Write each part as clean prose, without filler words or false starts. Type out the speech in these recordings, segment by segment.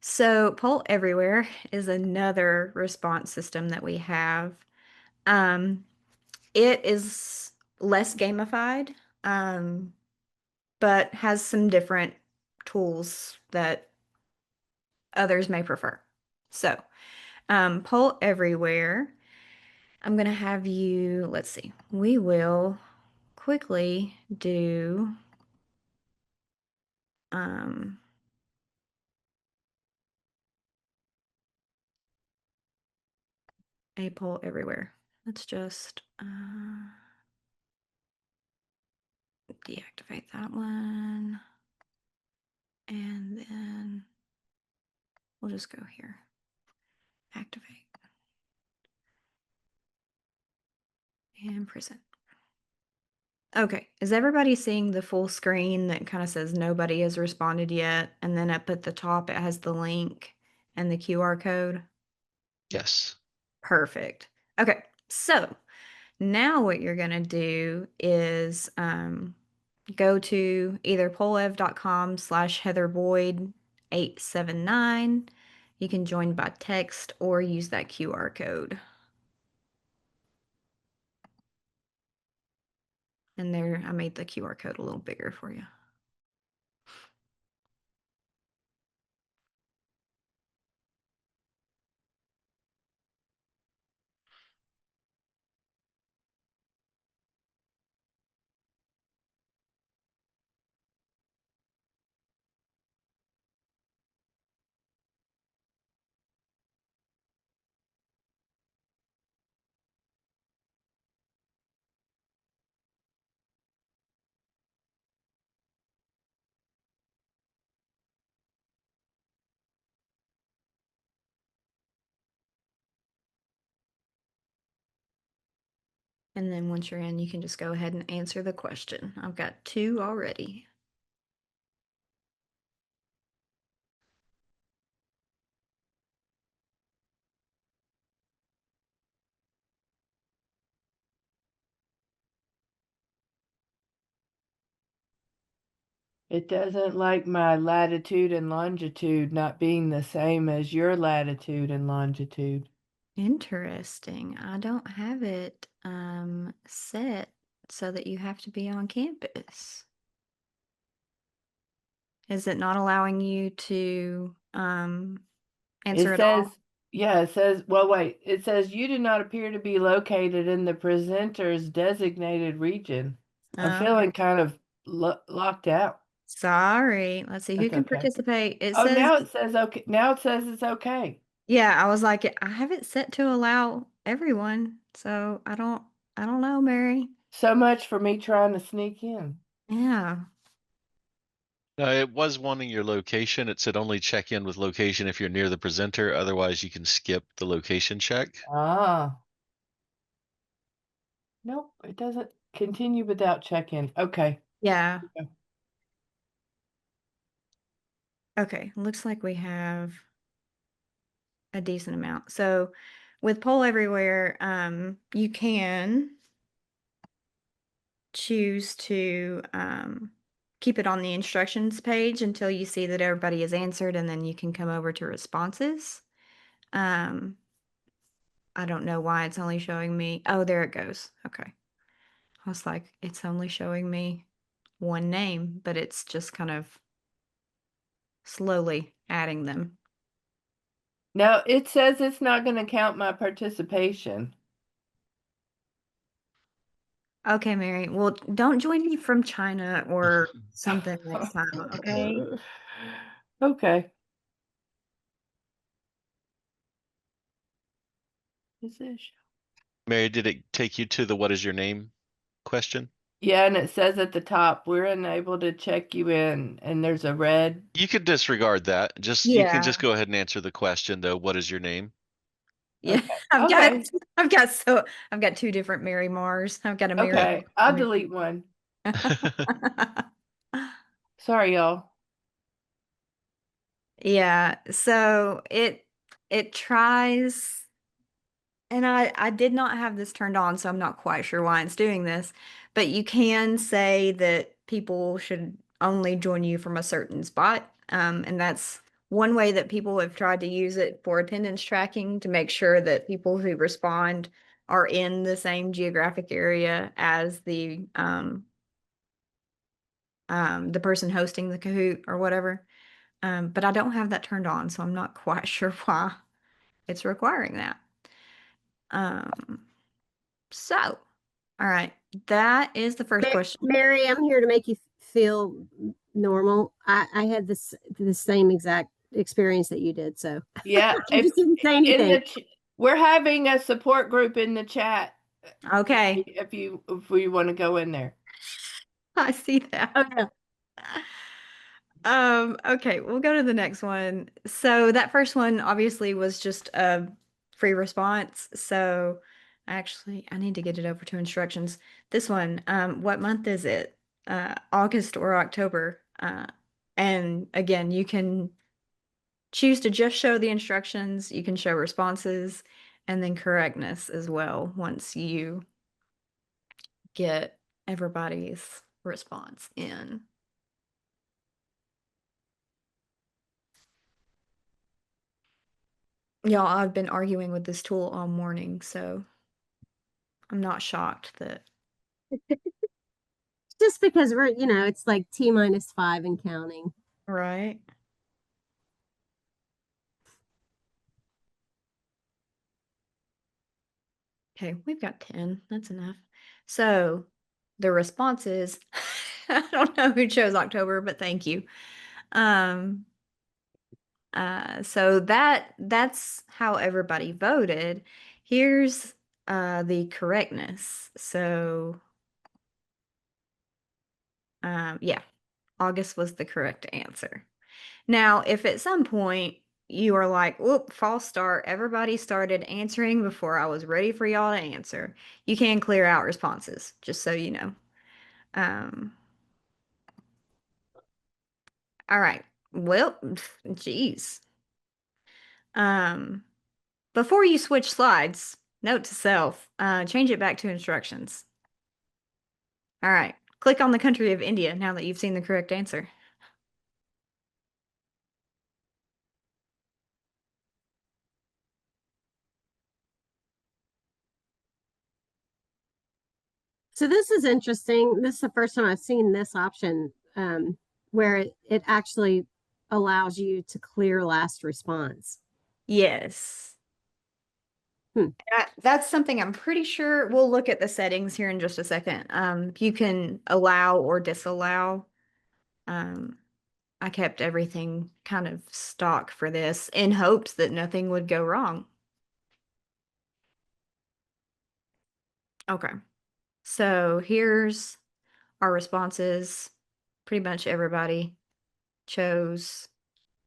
So, PollEverywhere is another response system that we have. Um, it is less gamified, um, but has some different tools that others may prefer. So, PollEverywhere, I'm going to have you, let's see, we will quickly do um, a PollEverywhere. Let's just deactivate that one. And then we'll just go here. Activate and present. Okay, is everybody seeing the full screen that kind of says nobody has responded yet? And then up at the top, it has the link and the QR code. Yes. Perfect. Okay, so now what you're going to do is go to either pollev.com/HeatherBoyd879. You can join by text or use that QR code. And there, I made the QR code a little bigger for you. And then once you're in, you can just go ahead and answer the question. I've got two already. It doesn't like my latitude and longitude not being the same as your latitude and longitude. Interesting. I don't have it set so that you have to be on campus. Is it not allowing you to answer It at all? says, yeah, it says, well, wait, it says you do not appear to be located in the presenter's designated region. I'm Okay. feeling kind of locked out. Sorry. Let's see who That's can okay. participate. It Oh, says, now it says okay. Now it says it's okay. yeah, I was like, I have it set to allow everyone. So I don't know, Mary. So much for me trying to sneak in. Yeah. It was wanting your location. It said only check in with location if you're near the presenter. Otherwise, you can skip the location check. Ah, nope, it doesn't continue without check-in. Okay. Yeah. Yeah. Okay. Looks like we have a decent amount. So with PollEverywhere, you can choose to keep it on the instructions page until you see that everybody has answered, and then you can come over to responses. Um, I don't know why it's only showing me. Oh, there it goes. Okay. I was like, it's only showing me one name, but it's just kind of slowly adding them. Now it says it's not going to count my participation. Okay, Mary. Well, don't join me from China or something next time, okay? Okay. Is this? Mary, did it take you to the what is your name question? Yeah, and it says at the top, we're unable to check you in, and there's a red. You could disregard that. You can Yeah. just go ahead and answer the question though. What is your name? Yeah. Okay. I've got Okay. I've got so I've got two different Mary Mars. I've got a Mary Okay. I'll Mars. delete one. Sorry, y'all. Yeah, so it tries, and I did not have this turned on, so I'm not quite sure why it's doing this, but you can say that people should only join you from a certain spot, and that's one way that people have tried to use it for attendance tracking to make sure that people who respond are in the same geographic area as the person hosting the Kahoot or whatever. But I don't have that turned on, so I'm not quite sure why it's requiring that. So, all right, that is the first question. Mary, I'm here to make you feel normal. I had the same exact experience that you did, so Yeah, I just didn't say anything. we're having a support group in the chat. Okay, If we want to go in there. I see that. Oh yeah. Okay, we'll go to the next one. So that first one obviously was just a free response. So actually, I need to get it over to instructions. This one, what month is it? August or October? And again, you can choose to just show the instructions. You can show responses and then correctness as well once you get everybody's response in. Y'all, I've been arguing with this tool all morning, so I'm not shocked that. Just because it's like T-5 and counting. Right. Okay, we've got 10. That's enough. So the responses, I don't know who chose October, but thank you. So that's how everybody voted. Here's the correctness. So yeah, August was the correct answer. Now, if at some point you are like, whoop, false start, everybody started answering before I was ready for y'all to answer, you can clear out responses, just so you know. All right. Well, geez. Before you switch slides, note to self, change it back to instructions. All right. Click on the country of India now that you've seen the correct answer. So this is interesting. This is the first time I've seen this option where it actually allows you to clear last response. Yes. Hmm. That's something I'm pretty sure we'll look at the settings here in just a second. You can allow or disallow. I kept everything kind of stock for this in hopes that nothing would go wrong. Okay. So here's our responses. Pretty much everybody chose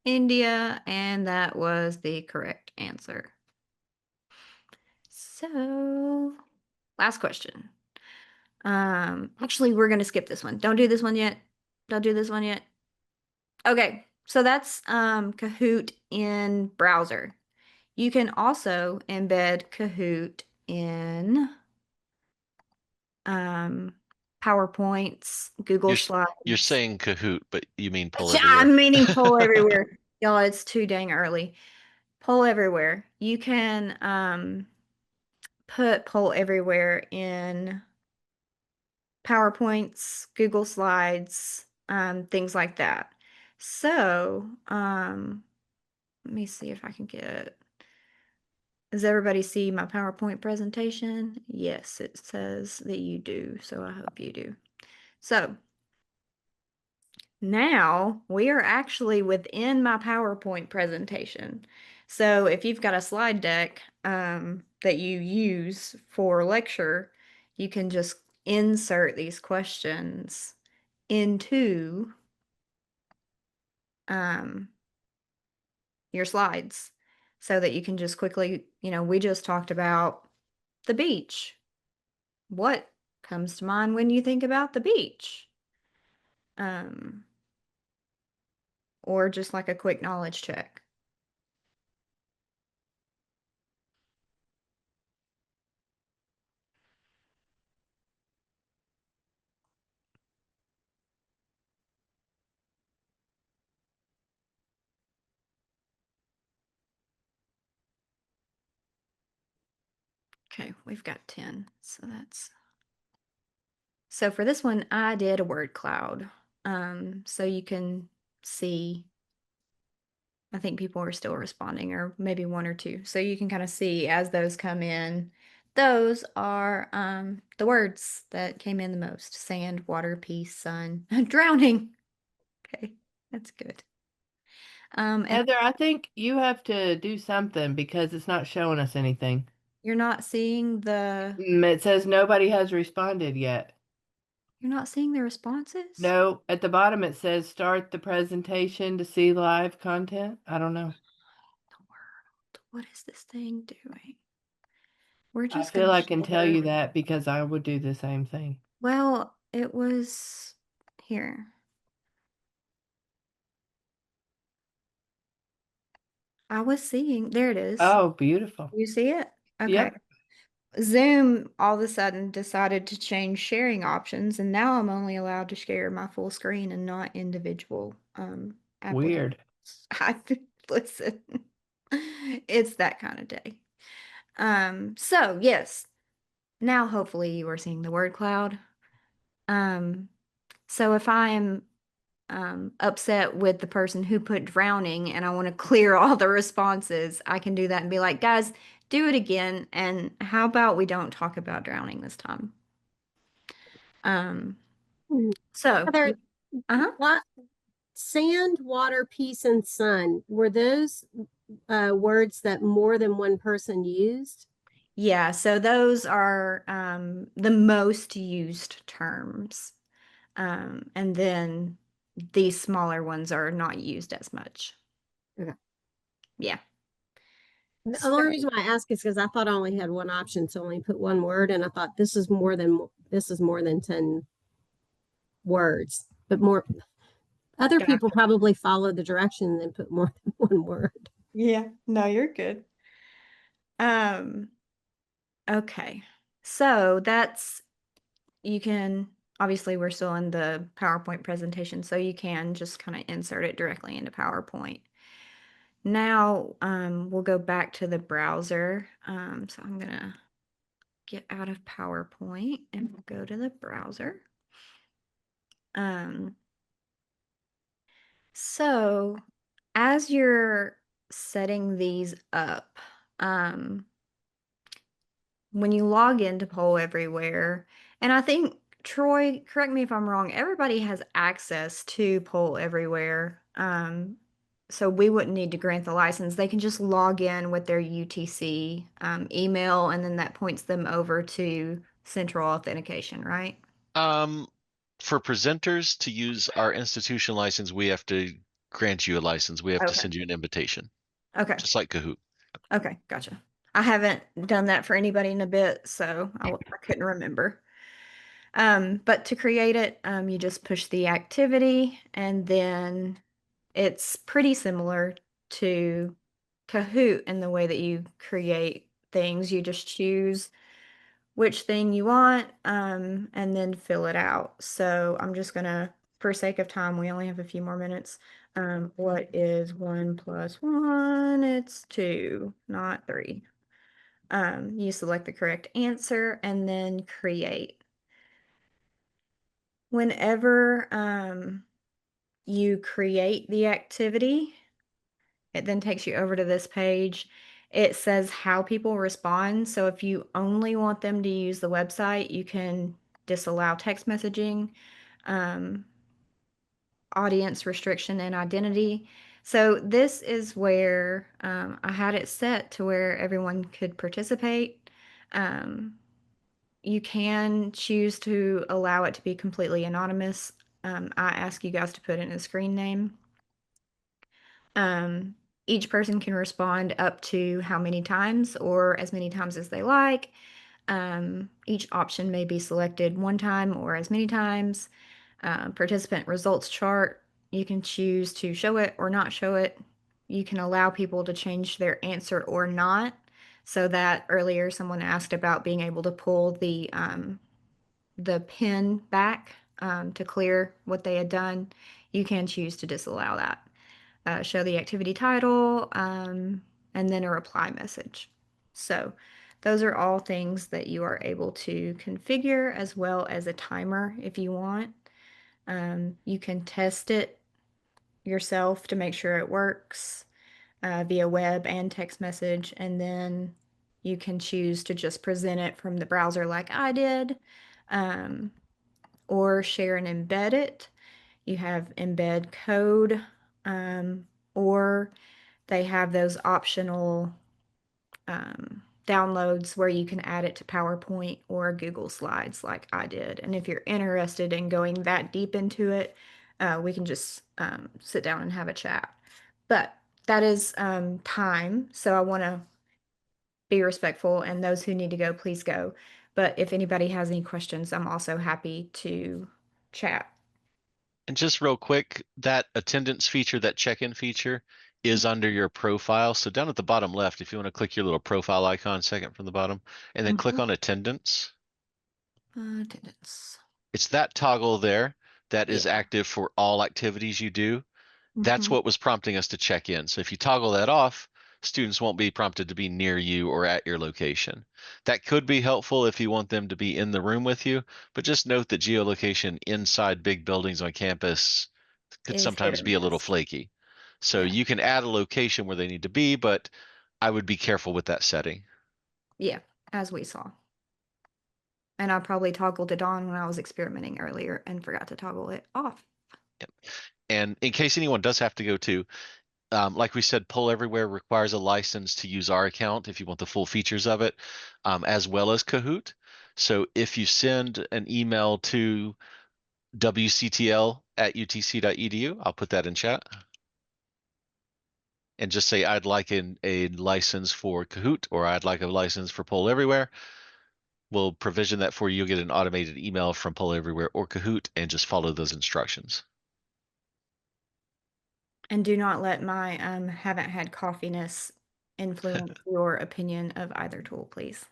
India, and that was the correct answer. So, last question. Actually, we're going to skip this one. Don't do this one yet. Don't do this one yet. Okay, so that's Kahoot in browser. You can also embed Kahoot in PowerPoints, Google Slides. You're saying Kahoot, but you mean I'm PollEverywhere. meaning PollEverywhere. Y'all, it's too dang early. PollEverywhere. You can put PollEverywhere in PowerPoints, Google Slides, things like that. So, let me see if I can get. Does everybody see my PowerPoint presentation? Yes, it says that you do, so I hope you do. So, now we are actually within my PowerPoint presentation. So if you've got a slide deck that you use for lecture, you can just insert these questions into your slides so that you can just quickly, we just talked about the beach. What comes to mind when you think about the beach? Or just like a quick knowledge check. we've got 10. So for this one, I did a word cloud. So you can see, I think people are still responding, or maybe one or two. So you can kind of see as those come in, those are the words that came in the most: sand, water, peace, sun, drowning. Okay, that's good. And Heather, I think you have to do something because it's not showing us anything. you're not seeing the It says nobody has responded yet. responses? No, at the bottom it says start the presentation to see live content. I don't know. The world. What is this thing doing? We're I just feel gonna I can tell share. you that because I would do the same thing. Well, it was here. I was seeing, there it is. Oh, beautiful. You see it? Okay. Yep. Zoom all of a sudden decided to change sharing options, and now I'm only allowed to share my full screen and not individual applications. Weird. Listen, it's that kind of day. So yes, now hopefully you are seeing the word cloud. So if I am upset with the person who put drowning and I want to clear all the responses, I can do that and be like, guys, do it again. And how about we don't talk about drowning this time? Mhm. So, Heather, uh-huh. what sand, water, peace, and sun, were those words that more than one person used? Yeah, so those are the most used terms. And then these smaller ones are not used as much. Okay. Yeah. The So, only reason why I ask is because I thought I only had one option, so only put one word, and I thought this is more than 10 words, but more other people probably follow the directions and put more than one word. yeah, no, you're good. Okay. So you can, obviously we're still in the PowerPoint presentation, so you can just kind of insert it directly into PowerPoint. Now, we'll go back to the browser. So I'm gonna get out of PowerPoint and we'll go to the browser. So as you're setting these up, when you log into PollEverywhere, and I think, Troy, correct me if I'm wrong, everybody has access to PollEverywhere. So we wouldn't need to grant the license. They can just log in with their UTC email, and then that points them over to central authentication, right? For presenters to use our institution license, we have to grant you a license. We have to Okay. send you an invitation, Okay. just like Kahoot. Okay, gotcha. I haven't done that for anybody in a bit, so I couldn't remember. But to create it, you just push the activity, and then it's pretty similar to Kahoot in the way that you create things. You just choose which thing you want, and then fill it out. So I'm just gonna, for sake of time, we only have a few more minutes. What is 1 + 1? It's 2, not 3. You select the correct answer and then create. Whenever you create the activity, it then takes you over to this page. It says how people respond. So if you only want them to use the website, you can disallow text messaging, audience restriction, and identity. So this is where I had it set to where everyone could participate. You can choose to allow it to be completely anonymous. I ask you guys to put in a screen name. Each person can respond up to how many times or as many times as they like. Each option may be selected one time or as many times. Participant results chart, you can choose to show it or not show it. You can allow people to change their answer or not. So that earlier someone asked about being able to pull the pin back to clear what they had done. You can choose to disallow that. Show the activity title, and then a reply message. So Those are all things that you are able to configure, as well as a timer if you want. You can test it yourself to make sure it works via web and text message, and then you can choose to just present it from the browser like I did, or share and embed it. You have embed code, or they have those optional downloads where you can add it to PowerPoint or Google Slides like I did. And if you're interested in going that deep into it, we can just sit down and have a chat. But that is time, so I want to be respectful, and those who need to go, please go. But if anybody has any questions, I'm also happy to chat. And just real quick, that attendance feature, that check-in feature is under your profile. So down at the bottom left, if you want to click your little profile icon second from the bottom, and then click on attendance, Attendance. it's that toggle there that is Yeah. active for all activities you do. That's Mhm. what was prompting us to check in. So if you toggle that off, students won't be prompted to be near you or at your location. That could be helpful if you want them to be in the room with you, but just note that geolocation inside big buildings on campus could Is hit sometimes or be a little miss. flaky. So Yeah. you can add a location where they need to be, but I would be careful with that setting. Yeah, as we saw. And I probably toggled it on when I was experimenting earlier and forgot to toggle it off. And in case anyone does have to go to, like we said, PollEverywhere requires a license to use our account if you want the full features of it, as well as Kahoot. So if you send an email to wctl@utc.edu, I'll put that in chat, and just say I'd like a license for Kahoot, or I'd like a license for PollEverywhere. We'll provision that for you. You'll get an automated email from PollEverywhere or Kahoot, and just follow those instructions. And do not let my haven't had coffeeness influence your opinion of either tool, please.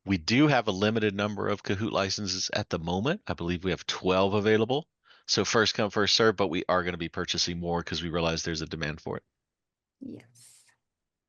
We do have a limited number of Kahoot licenses at the moment. I believe we have 12 available. So first come, first serve, but we are going to be purchasing more because we realize there's a demand for it. Yes.